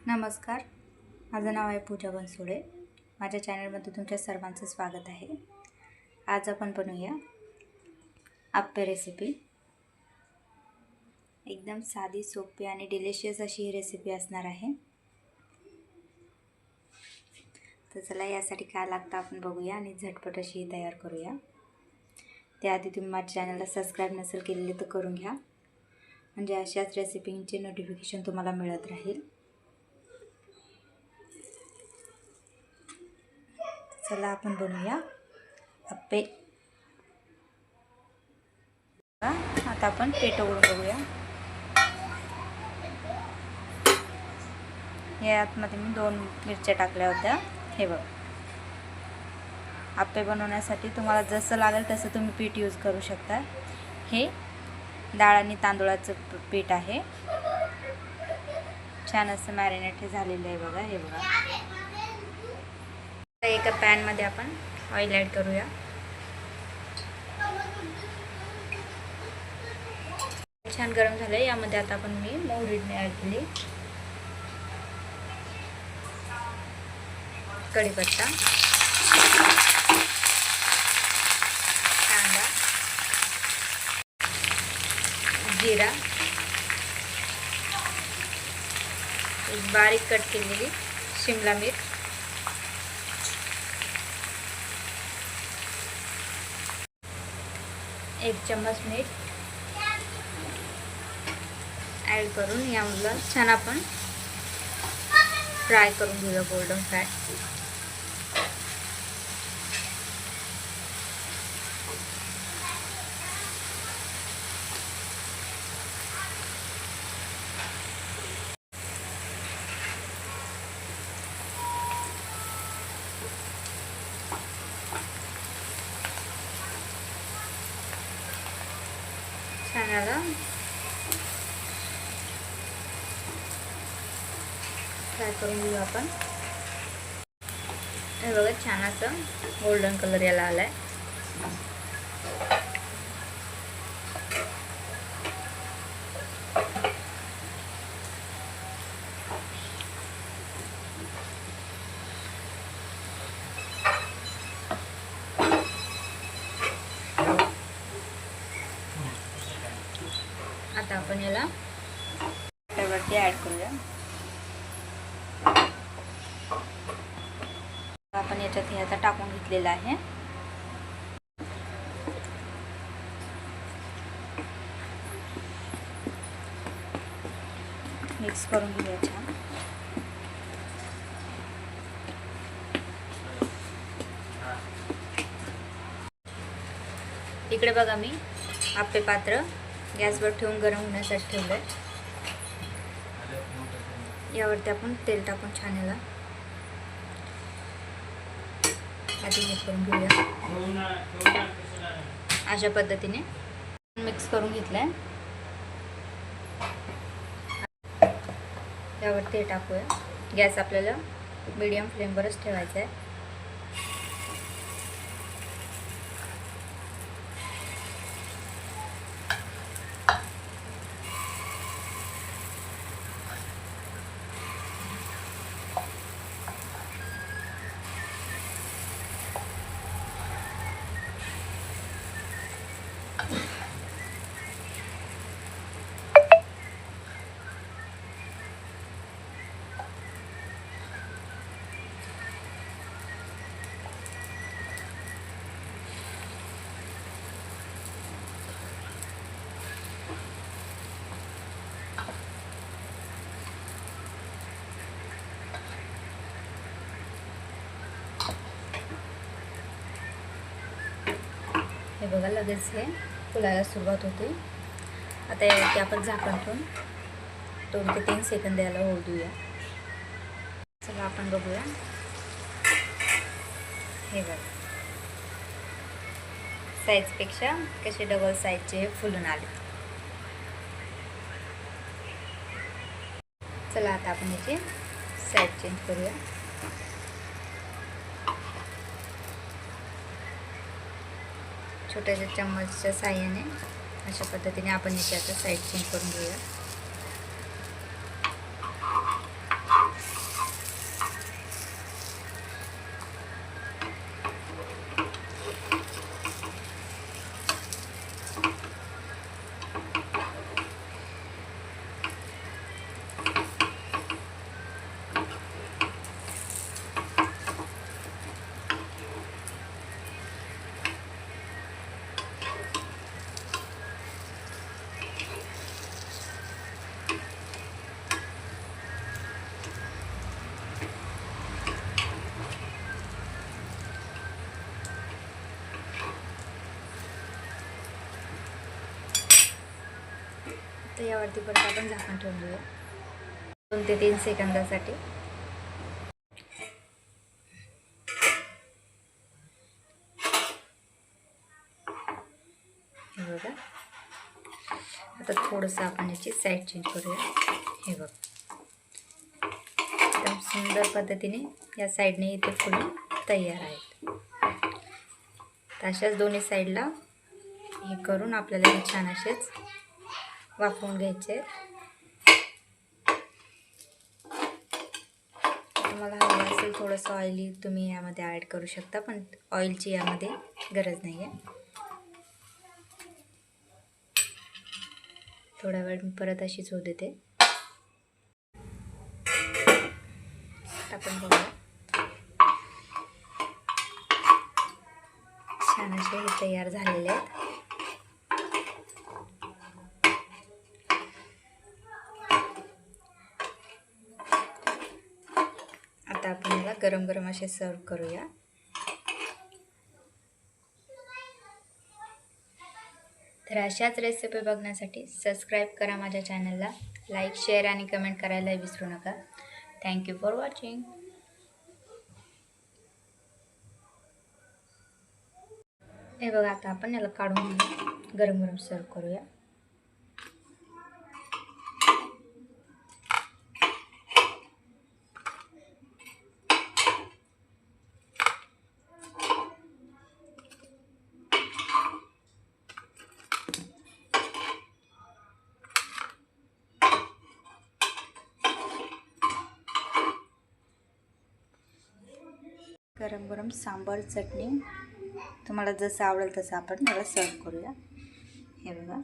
नमस्कार, माझं नाव आहे पूजा बनसोडे। माझ्या चॅनलमध्ये तुमच्या सर्वांचं स्वागत आहे। आज आपण बनवूया आप्पे रेसिपी। एकदम साधी, सोपी आणि डिलिशियस अशी ही रेसिपी असणार आहे। तर चला यासाठी काय लागतं आपण बघूया आणि झटपट अशी ही तयार करूया। त्याआधी तुम्ही माझ्या चॅनलला सबस्क्राईब नसेल केलेले तर करून घ्या, म्हणजे अशाच रेसिपींचे नोटिफिकेशन तुम्हाला मिळत राहील। चला आपण बनवूया आप्पे। आता आपण पीठ उघडून बघूया। यामध्ये मी 2 मिरच्या टाकल्या होत्या। हे बघा, आप्पे बनवण्यासाठी तुम्हाला जसं लागेल तसं तुम्ही पीठ यूज करू शकता। हे डाळ आणि तांदूळाचं पीठ आहे। छान असं मॅरिनेट झालेलं आहे बघा। हे बघा, एका पॅन मध्ये आपण ऑइल ॲड करूया। छान गरम झालं। यामध्ये आता आपण मी मोहरी ॲड केली, कढीपत्ता, कांदा, जिरा, एक बारीक कट केलेली शिमला मिर्च, एक चम्मच मीठ ॲड करून यामध्ये छान आपण फ्राय करून घेऊया, गोल्डन फ्राय। छान आलं फ्राय करून घेऊ आपण। हे बघा, छान असं गोल्डन कलर याला आलाय। आता आपण याला त्यावरती ॲड करूया। आपण याच्यात हे आता टाकून घेतलेलं आहे। मिक्स करून घेऊया छान। इकडे बघा, मी आप्पे पात्र गॅसवर ठेवून गरम होण्यासाठी ठेवलंय। यावरती आपण तेल टाकून छान याला आधी मिक्स करून घेऊया। अशा पद्धतीने मिक्स करून घेतलंय। यावर ते टाकूया। गॅस आपल्याला मीडियम फ्लेमवरच ठेवायचा आहे। हे बघा, लगेच हे फुलायला सुरुवात होते। आता यावरती आपण झाकण ठेवून 2 ते 3 सेकंद याला होऊ देऊया। चला आपण बघूया। हे बघा, साईजपेक्षा कसे डबल साईजचे फुलून आले। चला आता आपण याची साईज चेंज करूया। छोट्याशा चम्मचच्या साहाय्याने अशा पद्धतीने आपण याची आता साईड चेंज करून घेऊया। आता यावरती परत आपण झाकण ठेवून देऊया 2 ते 3 सेकंदासाठी. बघा आता थोडंसं आपण याची साईड चेंज करूया. हे बघ एकदम सुंदर पद्धतीने या साईडने इथे फुलं तयार आहेत. अशाच दोन्ही साईडला हे करून आपल्याला हे छान असेच वाफवून घ्यायचे. तुम्हाला हवं असेल थोडंसं ऑइली तुम्ही यामध्ये ॲड करू शकता, पण ऑइलची यामध्ये गरज नाही आहे. थोडा वेळ मी परत अशीच होऊ देते. आपण बघूया छान असे हे तयार झालेले आहेत. आता आपण याला गरम गरम असे सर्व करूया. तर अशाच रेसिपी बघण्यासाठी सबस्क्राईब करा माझ्या चॅनलला. लाईक, शेअर आणि कमेंट करायला विसरू नका. Thank you for watching. हे बघा आता आपण याला काढून गरम गरम सर्व करूया. गरम गरम सांबार चटणी तुम्हाला जसं आवडेल तसं आपण याला सर्व करूया. हे बघा